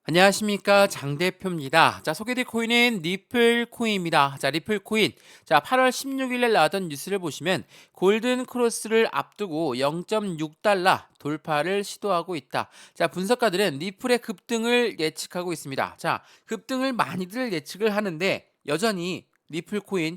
안녕하십니까, 장 대표입니다. 자, 소개될 코인은 리플 코인입니다. 자, 리플 코인. 자, 8월 16일에 나왔던 뉴스를 보시면 골든 크로스를 앞두고 0.6달러 돌파를 시도하고 있다. 자, 분석가들은 리플의 급등을 예측하고 있습니다. 자, 급등을 많이들 예측을 하는데 여전히 리플 코인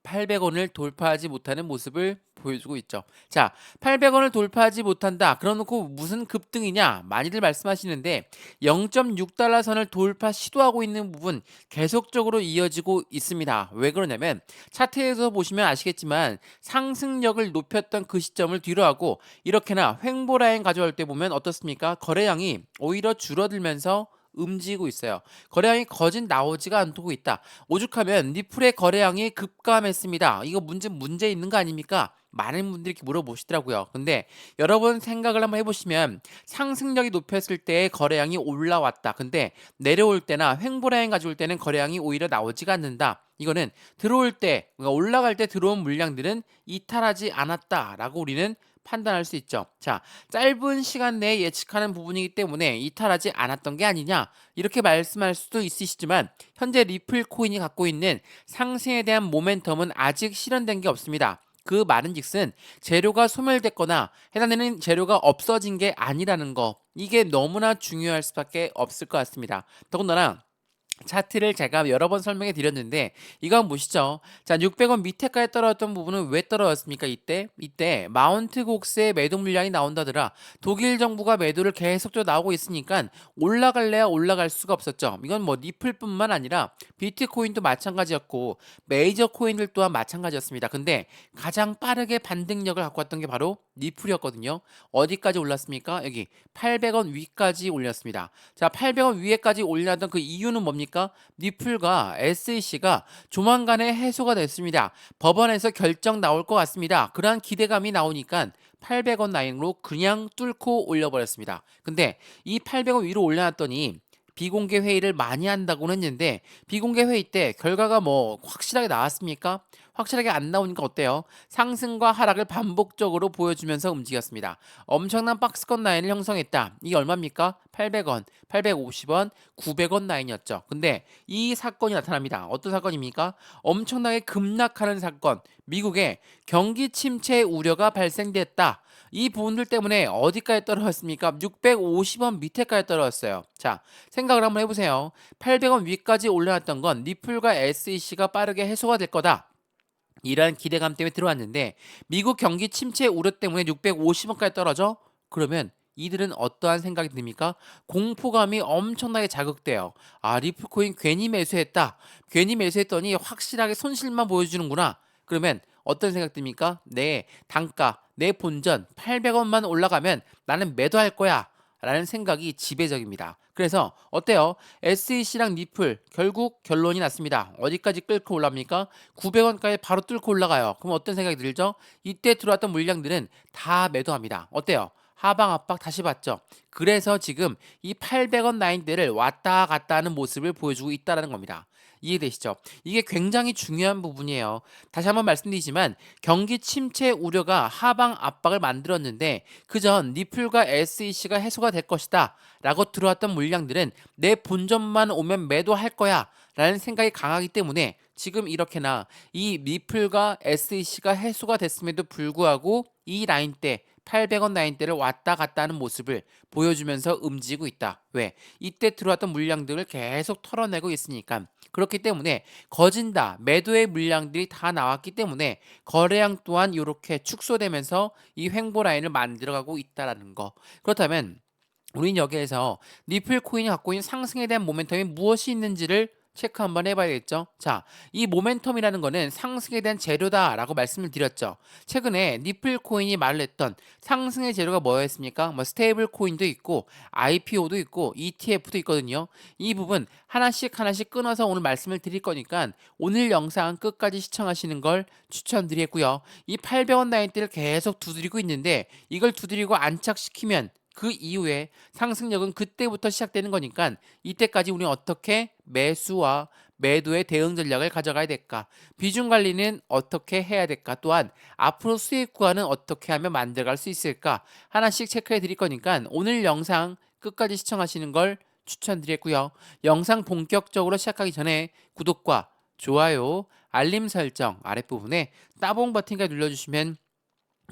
800원을 돌파하지 못하는 모습을 보여주고 있죠. 자, 800원을 돌파하지 못한다. 그러놓고 무슨 급등이냐? 많이들 말씀하시는데 0.6달러 선을 돌파 시도하고 있는 부분 계속적으로 이어지고 있습니다. 왜 그러냐면 차트에서 보시면 아시겠지만 상승력을 높였던 그 시점을 뒤로하고 이렇게나 횡보 라인 가져올 때 보면 어떻습니까? 거래량이 오히려 줄어들면서 움직이고 있어요. 거래량이 거진 나오지가 않고 있다. 오죽하면 리플의 거래량이 급감했습니다. 이거 문제 있는 거 아닙니까? 많은 분들이 이렇게 물어보시더라고요. 근데 여러분 생각을 한번 해보시면 상승력이 높였을 때 거래량이 올라왔다. 근데 내려올 때나 횡보라인 가져올 때는 거래량이 오히려 나오지가 않는다. 이거는 들어올 때, 그러니까 올라갈 때 들어온 물량들은 이탈하지 않았다라고 우리는 판단할 수 있죠. 자, 짧은 시간 내에 예측하는 부분이기 때문에 이탈하지 않았던 게 아니냐 이렇게 말씀할 수도 있으시지만 현재 리플 코인이 갖고 있는 상승에 대한 모멘텀은 아직 실현된 게 없습니다. 그 말은즉슨 재료가 소멸됐거나 해당되는 재료가 없어진 게 아니라는 거, 이게 너무나 중요할 수밖에 없을 것 같습니다. 더군다나 차트를 제가 여러 번 설명해 드렸는데 이거 한번 보시죠. 자, 600원 밑에까지 떨어졌던 부분은 왜 떨어졌습니까? 이때 마운트 곡스의 매도 물량이 나온다더라. 독일 정부가 매도를 계속적으로 나오고 있으니까 올라갈래야 올라갈 수가 없었죠. 이건 뭐 리플뿐만 아니라 비트코인도 마찬가지였고 메이저 코인들 또한 마찬가지였습니다. 근데 가장 빠르게 반등력을 갖고 왔던 게 바로 리플이었거든요. 어디까지 올랐습니까? 여기 800원 위까지 올렸습니다. 자, 800원 위에까지 올려놨던 그 이유는 뭡니까? 리플과 SEC가 조만간에 해소가 됐습니다. 법원에서 결정 나올 것 같습니다. 그러한 기대감이 나오니까 800원 라인으로 그냥 뚫고 올려버렸습니다. 근데 이 800원 위로 올려놨더니 비공개 회의를 많이 한다고는 했는데 비공개 회의 때 결과가 뭐 확실하게 나왔습니까? 확실하게 안 나오니까 어때요? 상승과 하락을 반복적으로 보여주면서 움직였습니다. 엄청난 박스권 라인을 형성했다. 이게 얼마입니까? 800원, 850원, 900원 라인이었죠. 근데 이 사건이 나타납니다. 어떤 사건입니까? 엄청나게 급락하는 사건. 미국에 경기 침체 우려가 발생됐다. 이 부분들 때문에 어디까지 떨어졌습니까? 650원 밑에까지 떨어졌어요. 자, 생각을 한번 해보세요. 800원 위까지 올라왔던 건 리플과 SEC가 빠르게 해소가 될 거다. 이러한 기대감 때문에 들어왔는데 미국 경기 침체 우려 때문에 650원까지 떨어져? 그러면 이들은 어떠한 생각이 듭니까? 공포감이 엄청나게 자극돼요. 아, 리플코인 괜히 매수했다. 괜히 매수했더니 확실하게 손실만 보여주는구나. 그러면 어떤 생각 듭니까? 내 단가, 내 본전 800원만 올라가면 나는 매도할 거야. 라는 생각이 지배적입니다. 그래서 어때요? SEC랑 리플 결국 결론이 났습니다. 어디까지 끌고 올라옵니까? 900원까지 바로 뚫고 올라가요. 그럼 어떤 생각이 들죠? 이때 들어왔던 물량들은 다 매도합니다. 어때요? 하방 압박 다시 봤죠. 그래서 지금 이 800원 라인대를 왔다 갔다 하는 모습을 보여주고 있다는 겁니다. 이해되시죠? 이게 굉장히 중요한 부분이에요. 다시 한번 말씀드리지만 경기 침체 우려가 하방 압박을 만들었는데 그전 리플과 SEC가 해소가 될 것이다 라고 들어왔던 물량들은 내 본전만 오면 매도할 거야 라는 생각이 강하기 때문에 지금 이렇게나 이 리플과 SEC가 해소가 됐음에도 불구하고 이 라인대 800원 라인대를 왔다 갔다 하는 모습을 보여주면서 움직이고 있다. 왜? 이때 들어왔던 물량들을 계속 털어내고 있으니까. 그렇기 때문에 거진다. 매도의 물량들이 다 나왔기 때문에 거래량 또한 이렇게 축소되면서 이 횡보 라인을 만들어가고 있다라는 거. 그렇다면 우린 여기에서 리플 코인이 갖고 있는 상승에 대한 모멘텀이 무엇이 있는지를 체크 한번 해봐야겠죠. 자, 이 모멘텀이라는 거는 상승에 대한 재료다라고 말씀을 드렸죠. 최근에 리플 코인이 말을 했던 상승의 재료가 뭐였습니까? 뭐 스테이블 코인도 있고 IPO도 있고 ETF도 있거든요. 이 부분 하나씩 하나씩 끊어서 오늘 말씀을 드릴 거니까 오늘 영상 끝까지 시청하시는 걸 추천드리고요. 이 800원 라인대를 계속 두드리고 있는데 이걸 두드리고 안착시키면 그 이후에 상승력은 그때부터 시작되는 거니까 이때까지 우리는 어떻게 매수와 매도의 대응 전략을 가져가야 될까? 비중 관리는 어떻게 해야 될까? 또한 앞으로 수익 구간은 어떻게 하면 만들어갈 수 있을까? 하나씩 체크해 드릴 거니까 오늘 영상 끝까지 시청하시는 걸 추천드리고요. 영상 본격적으로 시작하기 전에 구독과 좋아요, 알림 설정 아랫부분에 따봉 버튼까지 눌러주시면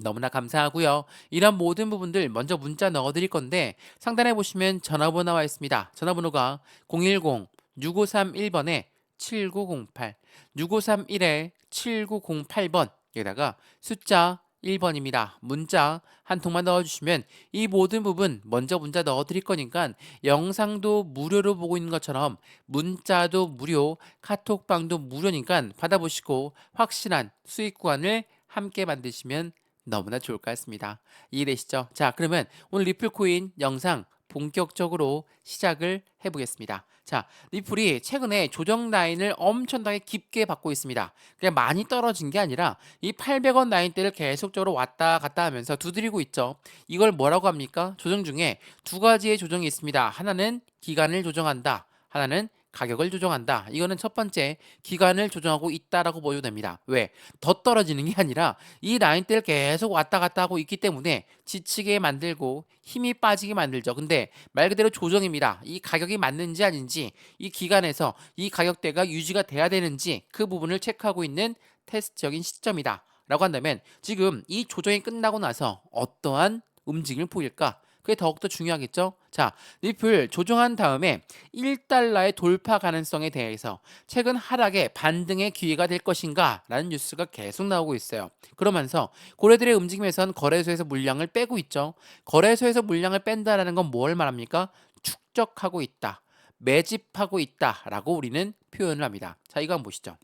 너무나 감사하고요. 이런 모든 부분들 먼저 문자 넣어드릴 건데 상단에 보시면 전화번호 나와 있습니다. 전화번호가 010-6531번에 7908, 6531에 7908번, 여기다가 숫자 1번입니다. 문자 한 통만 넣어주시면 이 모든 부분 먼저 문자 넣어드릴 거니까 영상도 무료로 보고 있는 것처럼 문자도 무료, 카톡방도 무료니까 받아보시고 확실한 수익 구간을 함께 만드시면 너무나 좋을 것 같습니다. 이해되시죠? 자, 그러면 오늘 리플코인 영상 본격적으로 시작을 해보겠습니다. 자, 리플이 최근에 조정 라인을 엄청나게 깊게 받고 있습니다. 그냥 많이 떨어진 게 아니라 이 800원 라인대를 계속적으로 왔다 갔다 하면서 두드리고 있죠. 이걸 뭐라고 합니까? 조정 중에 두 가지의 조정이 있습니다. 하나는 기간을 조정한다. 하나는 가격을 조정한다. 이거는 첫 번째 기간을 조정하고 있다라고 보여도 됩니다. 왜? 더 떨어지는 게 아니라 이 라인대를 계속 왔다 갔다 하고 있기 때문에 지치게 만들고 힘이 빠지게 만들죠. 근데 말 그대로 조정입니다. 이 가격이 맞는지 아닌지, 이 기간에서 이 가격대가 유지가 돼야 되는지 그 부분을 체크하고 있는 테스트적인 시점이다 라고 한다면 지금 이 조정이 끝나고 나서 어떠한 움직임을 보일까? 그게 더욱더 중요하겠죠? 자, 리플 조정한 다음에 1달러의 돌파 가능성에 대해서 최근 하락에 반등의 기회가 될 것인가? 라는 뉴스가 계속 나오고 있어요. 그러면서 고래들의 움직임에선 거래소에서 물량을 빼고 있죠. 거래소에서 물량을 뺀다라는 건 뭘 말합니까? 축적하고 있다. 매집하고 있다라고 우리는 표현을 합니다. 자, 이거 한번 보시죠.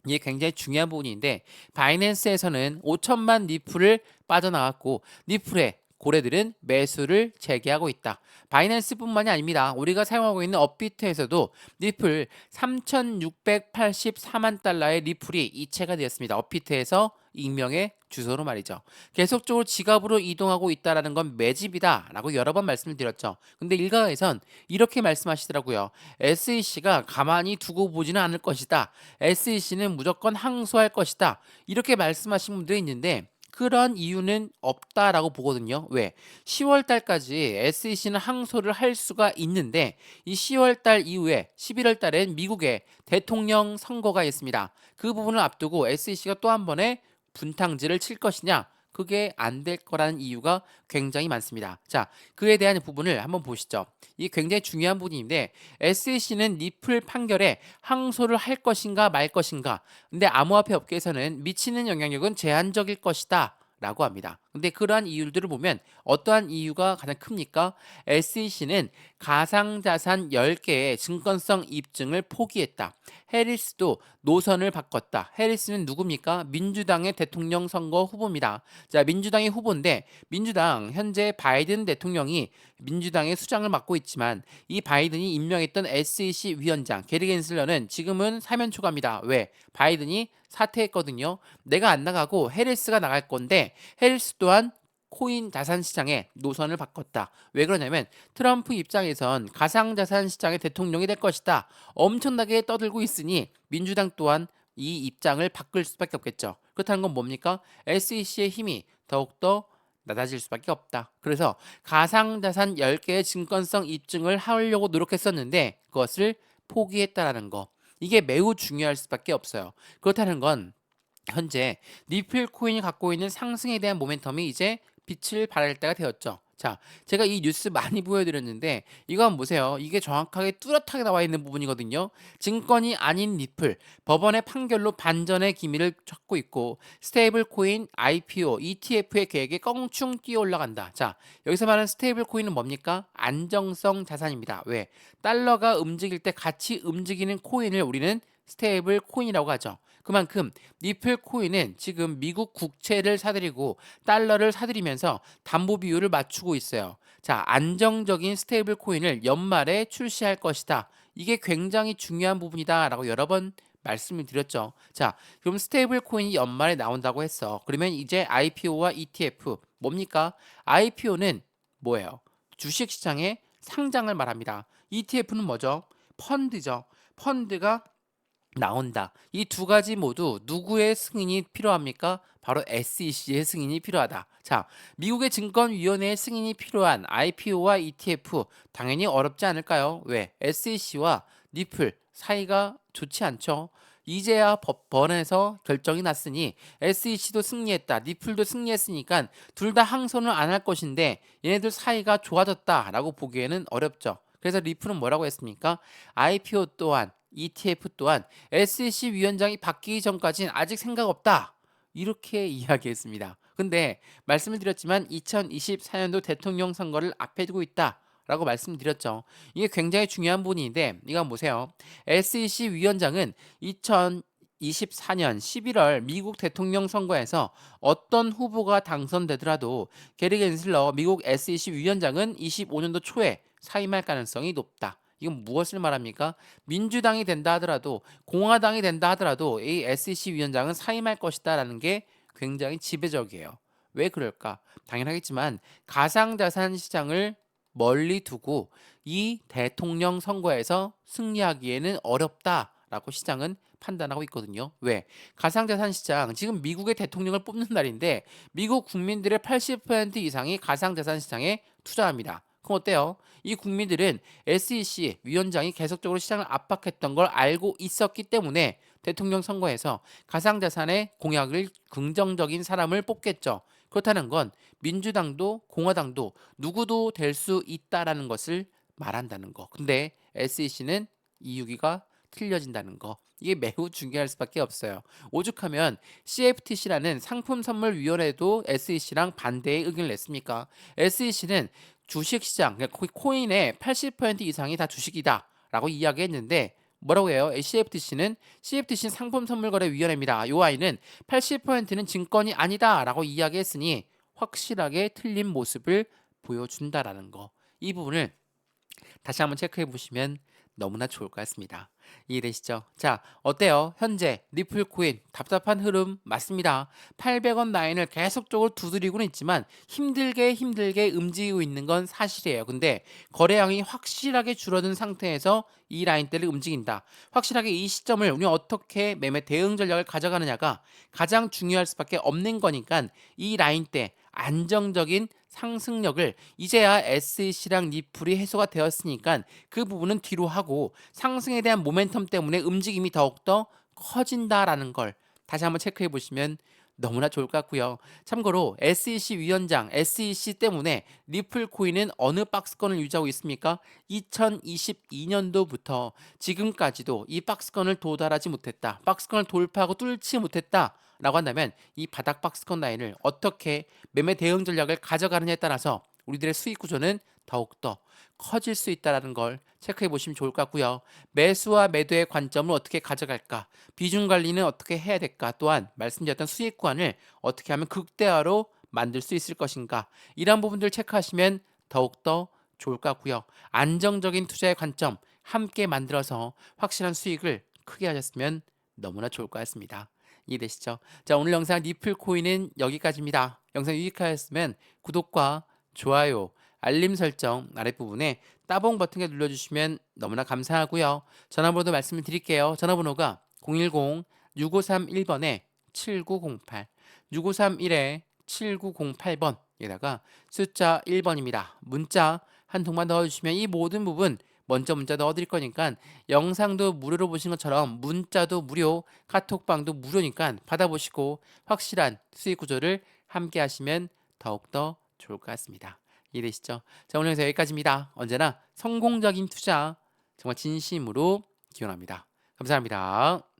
이게 굉장히 중요한 부분인데 바이낸스에서는 5천만 니플을 빠져나갔고 니플의 고래들은 매수를 재개하고 있다. 바이낸스뿐만이 아닙니다. 우리가 사용하고 있는 업비트에서도 니플 3,684만 달러의 리플이 이체가 되었습니다. 업비트에서 익명의 주소로 말이죠. 계속적으로 지갑으로 이동하고 있다는 건 매집이다라고 여러 번 말씀을 드렸죠. 근데 일각에선 이렇게 말씀하시더라고요. SEC가 가만히 두고 보지는 않을 것이다. SEC는 무조건 항소할 것이다. 이렇게 말씀하신 분들이 있는데 그런 이유는 없다라고 보거든요. 왜? 10월 달까지 SEC는 항소를 할 수가 있는데 이 10월 달 이후에 11월 달엔 미국의 대통령 선거가 있습니다. 그 부분을 앞두고 SEC가 또 한 번에 분탕질을 칠 것이냐? 그게 안 될 거라는 이유가 굉장히 많습니다. 자, 그에 대한 부분을 한번 보시죠. 이게 굉장히 중요한 부분인데 SEC는 니플 판결에 항소를 할 것인가 말 것인가. 근데 암호화폐 업계에서는 미치는 영향력은 제한적일 것이다. 라고 합니다. 근데 그러한 이유들을 보면 어떠한 이유가 가장 큽니까? SEC는 가상자산 10개의 증권성 입증을 포기했다. 해리스도 노선을 바꿨다. 해리스는 누굽니까? 민주당의 대통령 선거 후보입니다. 자, 민주당의 후보인데 민주당 현재 바이든 대통령이 민주당의 수장을 맡고 있지만 이 바이든이 임명했던 SEC 위원장 게리 겐슬러는 지금은 사면 초과입니다. 왜? 바이든이 사퇴했거든요. 내가 안 나가고 해리스가 나갈 건데 해리스 또한 코인 자산 시장에 노선을 바꿨다. 왜 그러냐면 트럼프 입장에선 가상자산 시장의 대통령이 될 것이다. 엄청나게 떠들고 있으니 민주당 또한 이 입장을 바꿀 수밖에 없겠죠. 그렇다는 건 뭡니까? SEC의 힘이 더욱더 낮아질 수밖에 없다. 그래서 가상자산 10개의 증권성 입증을 하려고 노력했었는데 그것을 포기했다라는 거. 이게 매우 중요할 수밖에 없어요. 그렇다는 건 현재 니플 코인이 갖고 있는 상승에 대한 모멘텀이 이제 빛을 발할 때가 되었죠. 자, 제가 이 뉴스 많이 보여드렸는데 이거 한번 보세요. 이게 정확하게 뚜렷하게 나와 있는 부분이거든요. 증권이 아닌 니플, 법원의 판결로 반전의 기미를 찾고 있고 스테이블 코인, IPO, ETF의 계획에 껑충 뛰어 올라간다. 자, 여기서 말하는 스테이블 코인은 뭡니까? 안정성 자산입니다. 왜? 달러가 움직일 때 같이 움직이는 코인을 우리는 스테이블 코인이라고 하죠. 그만큼 니플 코인은 지금 미국 국채를 사들이고 달러를 사들이면서 담보 비율을 맞추고 있어요. 자, 안정적인 스테이블 코인을 연말에 출시할 것이다. 이게 굉장히 중요한 부분이다라고 여러 번 말씀을 드렸죠. 자, 그럼 스테이블 코인이 연말에 나온다고 했어. 그러면 이제 IPO와 ETF 뭡니까? IPO는 뭐예요? 주식 시장의 상장을 말합니다. ETF는 뭐죠? 펀드죠. 펀드가 나온다. 이 두 가지 모두 누구의 승인이 필요합니까? 바로 SEC의 승인이 필요하다. 자, 미국의 증권위원회의 승인이 필요한 IPO와 ETF 당연히 어렵지 않을까요? 왜? SEC와 니플 사이가 좋지 않죠. 이제야 법원에서 결정이 났으니 SEC도 승리했다. 니플도 승리했으니까 둘 다 항소는 안 할 것인데 얘네들 사이가 좋아졌다라고 보기에는 어렵죠. 그래서 리플은 뭐라고 했습니까? IPO 또한 ETF 또한 SEC 위원장이 바뀌기 전까지는 아직 생각 없다. 이렇게 이야기했습니다. 근데 말씀을 드렸지만 2024년도 대통령 선거를 앞에 두고 있다. 라고 말씀드렸죠. 이게 굉장히 중요한 부분인데 이건 보세요. SEC 위원장은 2024년 11월 미국 대통령 선거에서 어떤 후보가 당선되더라도 게리 겐슬러 미국 SEC 위원장은 25년도 초에 사임할 가능성이 높다. 이건 무엇을 말합니까? 민주당이 된다 하더라도 공화당이 된다 하더라도 이 SEC 위원장은 사임할 것이다라는 게 굉장히 지배적이에요. 왜 그럴까? 당연하겠지만 가상자산 시장을 멀리 두고 이 대통령 선거에서 승리하기에는 어렵다라고 시장은 판단하고 있거든요. 왜? 가상자산 시장 지금 미국의 대통령을 뽑는 날인데 미국 국민들의 80% 이상이 가상자산 시장에 투자합니다. 그럼 어때요? 이 국민들은 SEC 위원장이 계속적으로 시장을 압박했던 걸 알고 있었기 때문에 대통령 선거에서 가상자산의 공약을 긍정적인 사람을 뽑겠죠. 그렇다는 건 민주당도 공화당도 누구도 될 수 있다라는 것을 말한다는 거. 근데 SEC는 이유기가 틀려진다는 거. 이게 매우 중요할 수밖에 없어요. 오죽하면 CFTC라는 상품선물위원회도 SEC랑 반대의 의견을 냈습니까? SEC는 주식시장, 그러니까 코인의 80% 이상이 다 주식이다 라고 이야기했는데 뭐라고 해요? CFTC는 상품선물거래위원회입니다. 요 아이는 80%는 증권이 아니다 라고 이야기했으니 확실하게 틀린 모습을 보여준다라는 거. 이 부분을 다시 한번 체크해 보시면 너무나 좋을 것 같습니다. 이해되시죠? 자, 어때요? 현재 리플 코인 답답한 흐름 맞습니다. 800원 라인을 계속적으로 두드리고는 있지만 힘들게 움직이고 있는 건 사실이에요. 근데 거래량이 확실하게 줄어든 상태에서 이 라인대를 움직인다. 확실하게 이 시점을 우리 어떻게 매매 대응 전략을 가져가느냐가 가장 중요할 수밖에 없는 거니까 이 라인대 안정적인 상승력을 이제야 SEC랑 니플이 해소가 되었으니까 그 부분은 뒤로 하고 상승에 대한 모멘텀 때문에 움직임이 더욱더 커진다라는 걸 다시 한번 체크해 보시면 너무나 좋을 것 같고요. 참고로 SEC 위원장, SEC 때문에 리플 코인은 어느 박스권을 유지하고 있습니까? 2022년도부터 지금까지도 이 박스권을 도달하지 못했다. 박스권을 돌파하고 뚫지 못했다. 라고 한다면 이 바닥 박스권 라인을 어떻게 매매 대응 전략을 가져가느냐에 따라서 우리들의 수익 구조는 더욱더 커질 수 있다는 걸 체크해 보시면 좋을 것 같고요. 매수와 매도의 관점을 어떻게 가져갈까? 비중 관리는 어떻게 해야 될까? 또한 말씀드렸던 수익 구간을 어떻게 하면 극대화로 만들 수 있을 것인가? 이런 부분들 체크하시면 더욱더 좋을 것 같고요. 안정적인 투자의 관점 함께 만들어서 확실한 수익을 크게 하셨으면 너무나 좋을 것 같습니다. 이해되시죠? 자, 오늘 영상 리플 코인은 여기까지입니다. 영상 유익하였으면 구독과 좋아요, 알림 설정 아랫부분에 따봉 버튼을 눌러주시면 너무나 감사하고요. 전화번호도 말씀을 드릴게요. 전화번호가 010-6531번에 7908, 6531에 7908번에다가 숫자 1번입니다. 문자 한 통만 넣어주시면 이 모든 부분 먼저 문자 넣어드릴 거니까 영상도 무료로 보신 것처럼 문자도 무료, 카톡방도 무료니까 받아보시고 확실한 수익 구조를 함께 하시면 더욱더 좋을 것 같습니다. 이해되시죠? 자, 오늘 영상 여기까지입니다. 언제나 성공적인 투자 정말 진심으로 기원합니다. 감사합니다.